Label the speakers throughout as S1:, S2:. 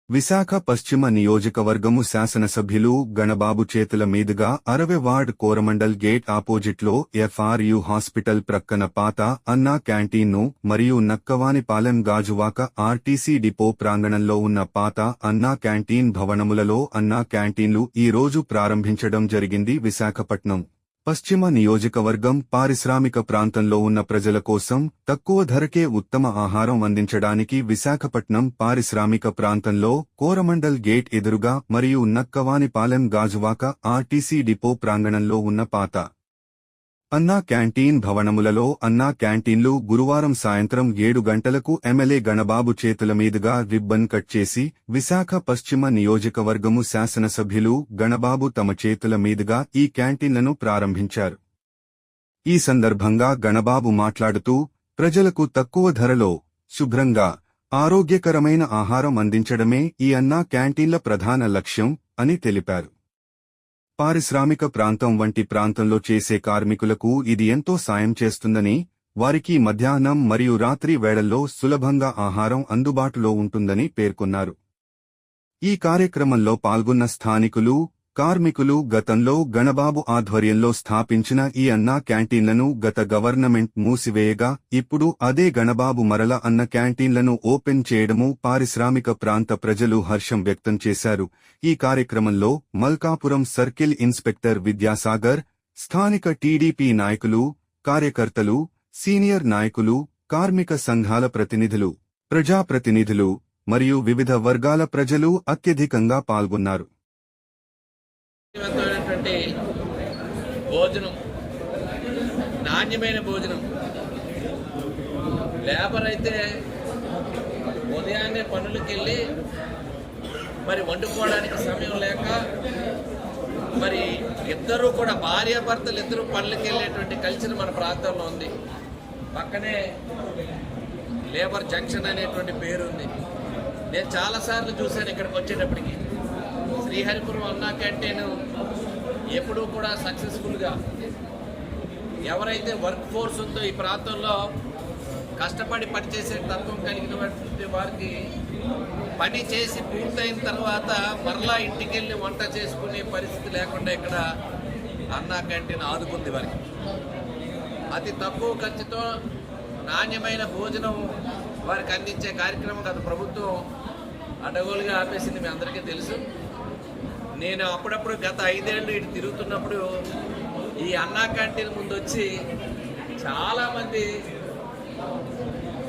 S1: విశాఖ పశ్చిమ నియోజకవర్గము శాసనసభ్యులు గణబాబు చేతుల మీదుగా 60 వార్డ్ కోరమండల్ గేట్ ఆపోజిట్లో ఎఫ్ఆర్యు హాస్పిటల్ ప్రక్కన పాత అన్నా క్యాంటీన్ను మరియు నక్కవానిపాలెం గాజువాక ఆర్టీసీ డిపో ప్రాంగణంలో ఉన్న పాత అన్నా క్యాంటీన్ భవనములలో అన్నా క్యాంటీన్లు ఈ రోజు ప్రారంభించడం జరిగింది. విశాఖపట్నం పశ్చిమ నియోజకవర్గం పారిశ్రామిక ప్రాంతంలో ఉన్న ప్రజల కోసం తక్కువ ధరకే ఉత్తమ ఆహారం అందించడానికి విశాఖపట్నం పారిశ్రామిక ప్రాంతంలో కోరమండల్ గేట్ ఎదురుగా మరియు నక్కవానిపాలెం గాజువాక ఆర్టీసీ డిపో ప్రాంగణంలో ఉన్న పాత అన్నా క్యాంటీన్ భవనములలో అన్నా క్యాంటీన్లు గురువారం సాయంత్రం 7 గంటలకు ఎమ్మెల్యే గణబాబు చేతుల మీదుగా రిబ్బన్ కట్ చేసి విశాఖ పశ్చిమ నియోజకవర్గము శాసనసభ్యులు గణబాబు తమ చేతుల మీదుగా ఈ క్యాంటీన్లను ప్రారంభించారు. ఈ సందర్భంగా గణబాబు మాట్లాడుతూ ప్రజలకు తక్కువ ధరలో శుభ్రంగా ఆరోగ్యకరమైన ఆహారం అందించడమే ఈ అన్నా క్యాంటీన్ల ప్రధాన లక్ష్యం అని తెలిపారు. పారిశ్రామిక ప్రాంతం వంటి ప్రాంతంలో చేసే కార్మికులకు ఇది ఎంతో సాయం చేస్తుందని, వారికి మధ్యాహ్నం మరియు రాత్రి వేళల్లో సులభంగా ఆహారం అందుబాటులో ఉంటుందని పేర్కొన్నారు. ఈ కార్యక్రమంలో పాల్గొన్న స్థానికులు, కార్మికులు గతంలో గణబాబు ఆధ్వర్యంలో స్థాపించిన ఈ అన్నా క్యాంటీన్లను గత గవర్నమెంట్ మూసివేయగా ఇప్పుడు అదే గణబాబు మరల అన్న క్యాంటీన్లను ఓపెన్ చేయడము పారిశ్రామిక ప్రాంత ప్రజలు హర్షం వ్యక్తం చేశారు. ఈ కార్యక్రమంలో మల్కాపురం సర్కిల్ ఇన్స్పెక్టర్ విద్యాసాగర్, స్థానిక టీడీపీ నాయకులు, కార్యకర్తలు, సీనియర్ నాయకులు, కార్మిక సంఘాల ప్రతినిధులు, ప్రజాప్రతినిధులు మరియు వివిధ వర్గాల ప్రజలు అత్యధికంగా పాల్గొన్నారు.
S2: భోజనం, నాణ్యమైన భోజనం. లేబర్ అయితే ఉదయాన్నే పనులకు వెళ్ళి మరి వండుకోవడానికి సమయం లేక మరి ఇద్దరు కూడా భార్యాభర్తలు ఇద్దరు పనులకు వెళ్ళేటువంటి కల్చర్ మన ప్రాంతంలో ఉంది. పక్కనే లేబర్ జంక్షన్ అనేటువంటి పేరు ఉంది. నేను చాలాసార్లు చూశాను ఇక్కడికి వచ్చేటప్పటికి. శ్రీహరిపురం అన్నా క్యాంటీన్ ఎప్పుడూ కూడా సక్సెస్ఫుల్గా ఎవరైతే వర్క్ ఫోర్స్ ఉందో ఈ ప్రాంతంలో కష్టపడి పనిచేసే తత్వం కలిగినటువంటి వారికి పని చేసి పూర్తయిన తర్వాత మరలా ఇంటికి వెళ్ళి వంట చేసుకునే పరిస్థితి లేకుండా ఇక్కడ అన్నా క్యాంటీన్ ఆదుకుంది. వారికి అతి తక్కువ ఖర్చుతో నాణ్యమైన భోజనం వారికి అందించే కార్యక్రమం గత ప్రభుత్వం అడగోలుగా ఆపేసింది. మీ అందరికీ తెలుసు. నేను అప్పుడప్పుడు గత 5 ఏళ్ళు ఇటు తిరుగుతున్నప్పుడు ఈ అన్నా క్యాంటీన్ ముందు వచ్చి చాలామంది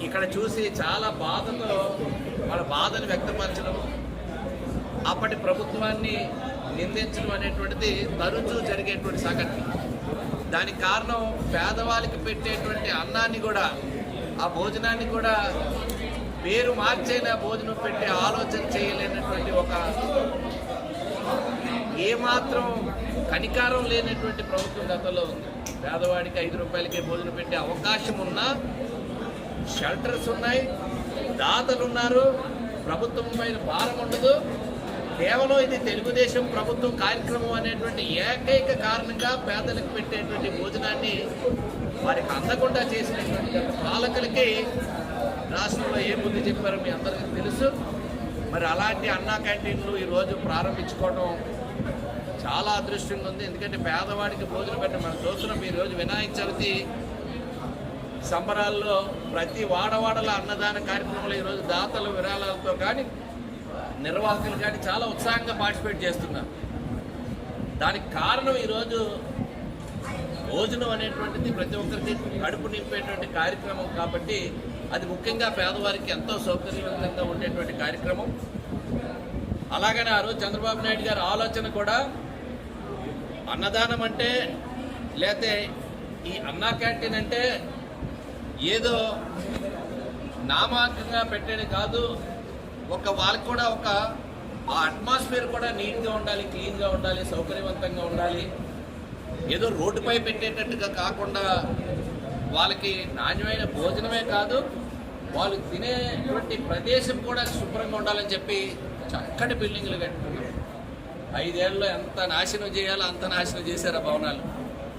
S2: ఇక్కడ చూసి చాలా బాధతో వాళ్ళ బాధను వ్యక్తపరచడం, అప్పటి ప్రభుత్వాన్ని నిందించడం అనేటువంటిది తరచూ జరిగేటువంటి సంఘటన. దానికి కారణం పేదవాళ్ళకి పెట్టేటువంటి అన్నాన్ని కూడా, ఆ భోజనాన్ని కూడా పేరు మార్చైనా భోజనం పెట్టే ఆలోచన చేయలేనటువంటి ఒక ఏమాత్రం కనికారం లేనటువంటి ప్రభుత్వం గతంలో ఉంది. పేదవాడికి 5 రూపాయలకే భోజనం పెట్టే అవకాశం ఉన్నా, షెల్టర్స్ ఉన్నాయి, దాతలున్నారు, ప్రభుత్వం పైన భారం ఉండదు. కేవలం ఇది తెలుగుదేశం ప్రభుత్వం కార్యక్రమం అనేటువంటి ఏకైక కారణంగా పేదలకు పెట్టేటువంటి భోజనాన్ని వారికి అందకుండా చేసినటువంటి పాలకులకి రాష్ట్రంలో ఏ బుద్ధి చెప్పారో మీ అందరికీ తెలుసు. మరి అలాంటి అన్నా క్యాంటీన్లు ఈరోజు ప్రారంభించుకోవడం చాలా అదృష్టంగా ఉంది. ఎందుకంటే పేదవాడికి భోజనం పెట్టడం మనం చూస్తున్నాం. ఈరోజు వినాయక చవితి సంబరాల్లో ప్రతి వాడవాడల అన్నదాన కార్యక్రమంలో ఈరోజు దాతలు విరాళాలతో కానీ నిర్వాహకులు కానీ చాలా ఉత్సాహంగా పార్టిసిపేట్ చేస్తున్నారు. దానికి కారణం ఈరోజు భోజనం అనేటువంటిది ప్రతి ఒక్కరికి కడుపు నింపేటువంటి కార్యక్రమం కాబట్టి అది ముఖ్యంగా పేదవారికి ఎంతో సౌకర్యవంతంగా ఉండేటువంటి కార్యక్రమం. అలాగనే ఆ రోజు చంద్రబాబు నాయుడు గారి ఆలోచన కూడా అన్నదానం అంటే, లేకపోతే ఈ అన్నా క్యాంటీన్ అంటే ఏదో నామాంకంగా పెట్టేది కాదు. వాళ్ళకి కూడా ఒక ఆ అట్మాస్ఫియర్ కూడా నీట్గా ఉండాలి, క్లీన్గా ఉండాలి, సౌకర్యవంతంగా ఉండాలి. ఏదో రోడ్డుపై పెట్టేటట్టుగా కాకుండా వాళ్ళకి నాణ్యమైన భోజనమే కాదు, వాళ్ళు తినేటువంటి ప్రదేశం కూడా శుభ్రంగా ఉండాలని చెప్పి చక్కటి బిల్డింగ్లు కట్టుకున్నారు. 5 ఏళ్ళలో ఎంత నాశనం చేయాలో అంత నాశనం చేశారు ఆ భవనాలు.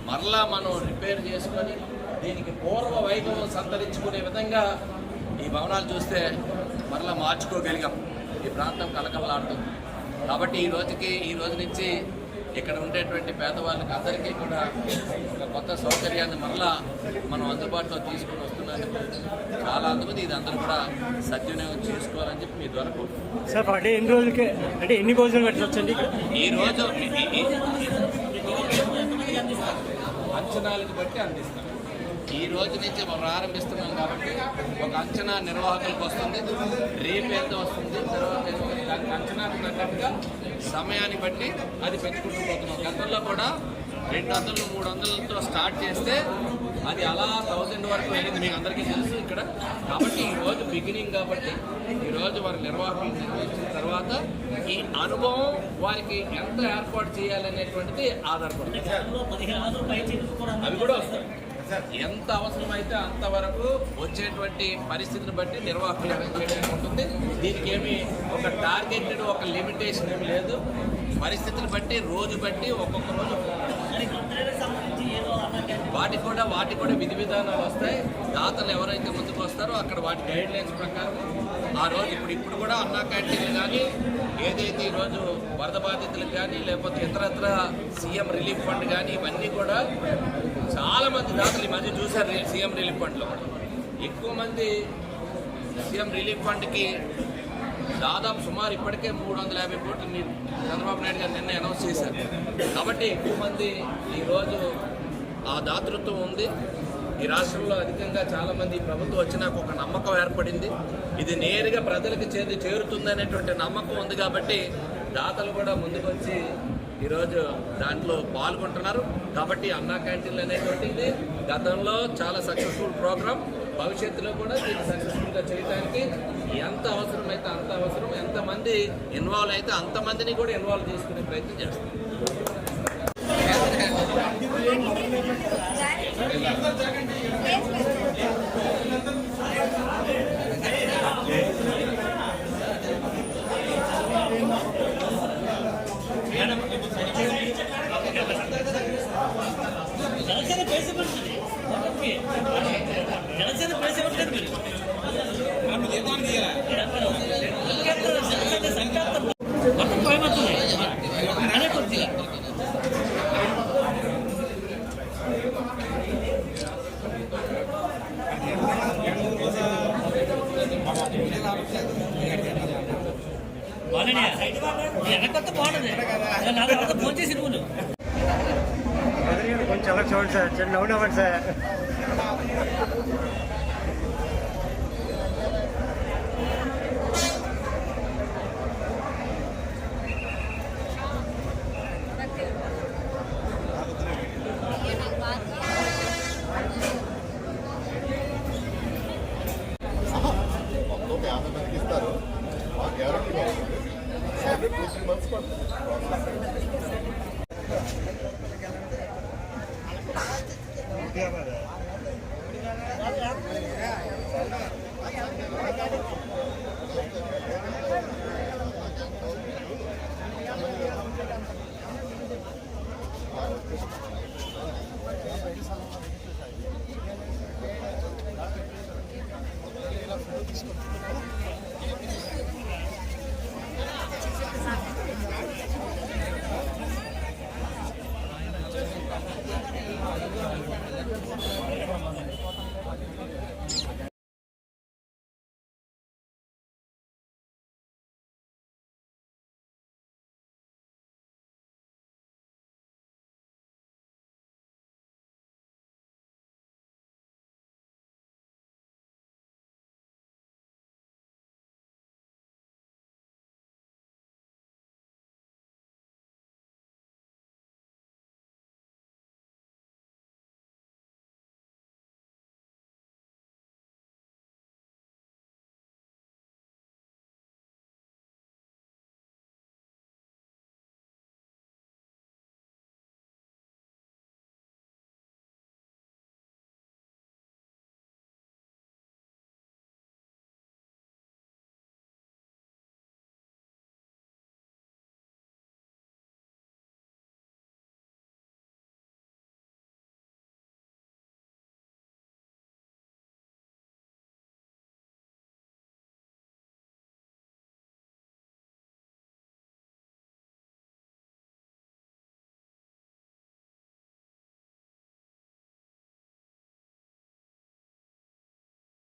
S2: మరలా మనం రిపేర్ చేసుకొని దీనికి పూర్వ వైభవం సంతరించుకునే విధంగా ఈ భవనాలు చూస్తే మరలా మార్చుకోగలిగాం. ఈ ప్రాంతం కలకలలాడుతుంది. కాబట్టి ఈ రోజు నుంచి ఇక్కడ ఉండేటువంటి పేదవాళ్ళకి అందరికీ కూడా ఒక కొత్త సౌకర్యాన్ని మరలా మనం అందుబాటులో తీసుకుని వస్తున్నందుకు చాలా అందుకు ఇది అందరూ కూడా సద్వినియోగం చేసుకోవాలని చెప్పి మీ ద్వారా కోరుకుంటున్నాను.
S3: సార్ పర్ డే ఎన్ని రోజులకి అంటే ఎన్ని భోజనాలు పెట్టవచ్చండి?
S2: ఈరోజు అంచనాలకు బట్టి అందిస్తాం. ఈ రోజు నుంచి మనం ప్రారంభిస్తున్నాం కాబట్టి ఒక అంచనా నిర్వాహకులకు వస్తుంది, రేపు ఎంత వస్తుంది, తర్వాత దానికి అంచనాకు తగ్గట్టుగా సమయాన్ని బట్టి అది పెంచుకుంటూ పోతున్నాం. గతంలో కూడా 200, 300తో స్టార్ట్ చేస్తే అది అలా 1000 వరకు వెళ్ళింది, మీకు అందరికీ తెలుసు ఇక్కడ. కాబట్టి ఈరోజు బిగినింగ్ కాబట్టి ఈరోజు వారి నిర్వాహకులు నిర్వహించిన తర్వాత ఈ అనుభవం వారికి ఎంత ఏర్పాటు చేయాలనేటువంటిది ఆధారపడుతుంది. అవి కూడా వస్తాయి. ఎంత అవసరమైతే అంతవరకు వచ్చేటువంటి పరిస్థితిని బట్టి నిర్వాహకులు అరేంజ్ చేయడానికి ఉంటుంది. దీనికి ఏమి ఒక టార్గెటెడ్ ఒక లిమిటేషన్ ఏమి లేదు. పరిస్థితిని బట్టి రోజు బట్టి ఒక్కొక్క రోజు వాటికి కూడా విధి విధానాలు వస్తాయి. దాతలు ఎవరైతే ముందుకు వస్తారో అక్కడ వాటి గైడ్ లైన్స్ ప్రకారం ఆ రోజు ఇప్పుడు కూడా అన్నా క్యాంటీన్లు కానీ ఏదైతే ఈరోజు వరద బాధితులకు కానీ లేకపోతే ఇతరత్ర సీఎం రిలీఫ్ ఫండ్ కానీ ఇవన్నీ కూడా చాలా మంది దాతలు ఈ మధ్య చూశారు. సీఎం రిలీఫ్ ఫండ్లో కూడా ఎక్కువ మంది సీఎం రిలీఫ్ ఫండ్కి దాదాపు సుమారు ఇప్పటికే 350 కోట్లు చంద్రబాబు నాయుడు గారు నిన్న అనౌన్స్ చేశారు. కాబట్టి ఎక్కువ మంది ఈరోజు ఆ దాతృత్వం ఉంది. ఈ రాష్ట్రంలో అధికంగా చాలామంది ప్రభుత్వం వచ్చినాక ఒక నమ్మకం ఏర్పడింది. ఇది నేరుగా ప్రజలకు చేరుతుందనేటువంటి నమ్మకం ఉంది. కాబట్టి దాతలు కూడా ముందుకు వచ్చి ఈరోజు దాంట్లో పాల్గొంటున్నారు. కాబట్టి అన్నా క్యాంటీన్లు అనేటువంటిది గతంలో చాలా సక్సెస్ఫుల్ ప్రోగ్రామ్. భవిష్యత్తులో కూడా దీన్ని సక్సెస్ఫుల్గా చేయడానికి ఎంత అవసరమైతే అంత అవసరం, ఎంతమంది ఇన్వాల్వ్ అయితే అంతమందిని కూడా ఇన్వాల్వ్ చేసుకునే ప్రయత్నం చేస్తాం.
S3: కొంచెం అలా చూడండి సార్, చిన్న నవ్వునవ్వండి సార్.
S4: ఇస్తారు గ్యారెంటీ 2-3 months పడుతుంది.